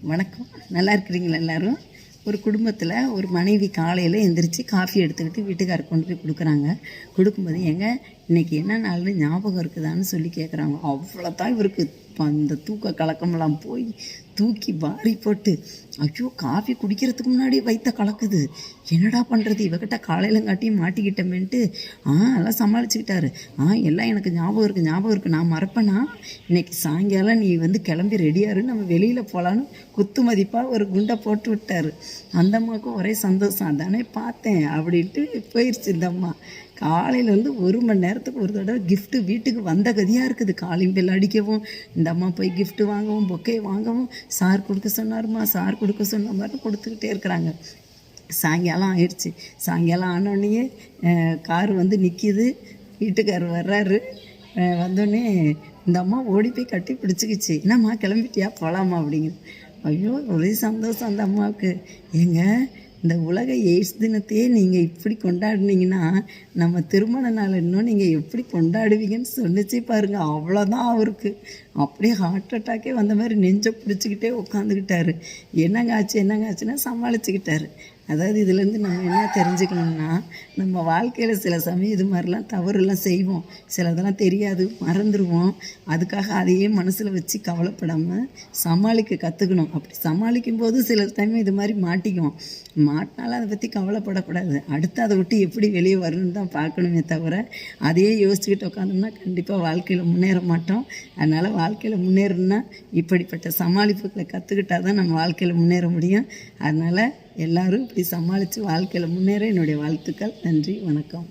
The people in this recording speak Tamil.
வணக்கம். நல்லா இருக்கிறீங்களா எல்லோரும்? ஒரு குடும்பத்தில் ஒரு மனைவி காலையில் எந்திரிச்சு காஃபி எடுத்துக்கிட்டு வீட்டுக்காரர் கொண்டு போய் கொடுக்குறாங்க. கொடுக்கும்போது ஏங்க இன்றைக்கி என்ன நாள்னு ஞாபகம் இருக்குதான்னு சொல்லி கேட்குறாங்க. அவ்வளோதான் இவருக்கு அந்த தூக்க கலக்கமெல்லாம் போய் தூக்கி வாரி போட்டு, ஐயோ காஃபி குடிக்கிறதுக்கு முன்னாடி வைத்த கலக்குது, என்னடா பண்ணுறது, இவகிட்ட காலையிலங்காட்டியும் மாட்டிக்கிட்டமேன்ட்டு எல்லாம் சமாளிச்சுக்கிட்டாரு. எல்லாம் எனக்கு ஞாபகம் இருக்குது, நான் மறப்பேனா, இன்றைக்கி சாயங்காலம் நீ வந்து கிளம்பி ரெடியாரு, நம்ம வெளியில் போகலான்னு குத்து மதிப்பாக ஒரு குண்டை போட்டு விட்டார். அந்த அம்மாவுக்கும் ஒரே சந்தோஷம், அதானே பார்த்தேன் அப்படின்ட்டு போயிடுச்சு. இந்த அம்மா காலையிலேருந்து 1 மணி நேரத்துக்கு ஒரு தடவை கிஃப்ட்டு வீட்டுக்கு வந்த கதியாக இருக்குது. காலிங் பெல் அடிக்கவும், இந்த அம்மா போய் கிஃப்ட்டு வாங்கவும், பொக்கே வாங்கவும், சார் கொடுக்க சொன்னாருமா, சார் கொடுக்க சொன்ன மாதிரி கொடுத்துக்கிட்டே இருக்கிறாங்க. சாயங்காலம் ஆயிடுச்சு. சாயங்காலம் ஆனோடனே கார் வந்து நிற்கிது, வீட்டுக்காரர் வர்றாரு. வந்தோடனே இந்த அம்மா ஓடி போய் கட்டி பிடிச்சிக்கிச்சு. என்னம்மா கிளம்பிட்டியா, போகலாமா அப்படிங்குது. ஐயோ ஒரே சந்தோஷம் அந்த அம்மாவுக்கு. ஏங்க இந்த உலக எய்ட்ஸ் தினத்தையே நீங்கள் இப்படி கொண்டாடினீங்கன்னா நம்ம திருமண நாள் இன்னும் நீங்கள் எப்படி கொண்டாடுவீங்கன்னு சொன்னிச்சு பாருங்கள். அவ்வளோதான் அவருக்கு. அப்படியே ஹார்ட் அட்டாக்கே வந்த மாதிரி நெஞ்சை பிடிச்சிக்கிட்டே உட்காந்துக்கிட்டாரு. என்னங்காச்சுன்னா சமாளிச்சுக்கிட்டாரு. அதாவது இதுலேருந்து நம்ம என்ன தெரிஞ்சுக்கணும்னா, நம்ம வாழ்க்கையில் சில சமயம் இது மாதிரிலாம் தவறுலாம் செய்வோம், சிலதெல்லாம் தெரியாது மறந்துடுவோம். அதுக்காக அதையே மனசில் வச்சு கவலைப்படாமல் சமாளிக்க கற்றுக்கணும். அப்படி சமாளிக்கும் போது சில டைம் இது மாதிரி மாட்டினாலும் அதை பற்றி கவலைப்படக்கூடாது. அடுத்து அதை விட்டு எப்படி வெளியே வரணும்னு தான் பார்க்கணுமே தவிர அதையே யோசிச்சுக்கிட்டு உட்காந்தோம்னா கண்டிப்பாக வாழ்க்கையில் முன்னேற மாட்டோம். அதனால் வாழ்க்கையில் முன்னேறணுன்னா இப்படிப்பட்ட சமாளிப்புகளை கற்றுக்கிட்டால் தான் நம்ம வாழ்க்கையில் முன்னேற முடியும். அதனால் எல்லோரும் இப்படி சமாளித்து வாழ்க்கையில் முன்னேற என்னுடைய வாழ்த்துக்கள். நன்றி, வணக்கம்.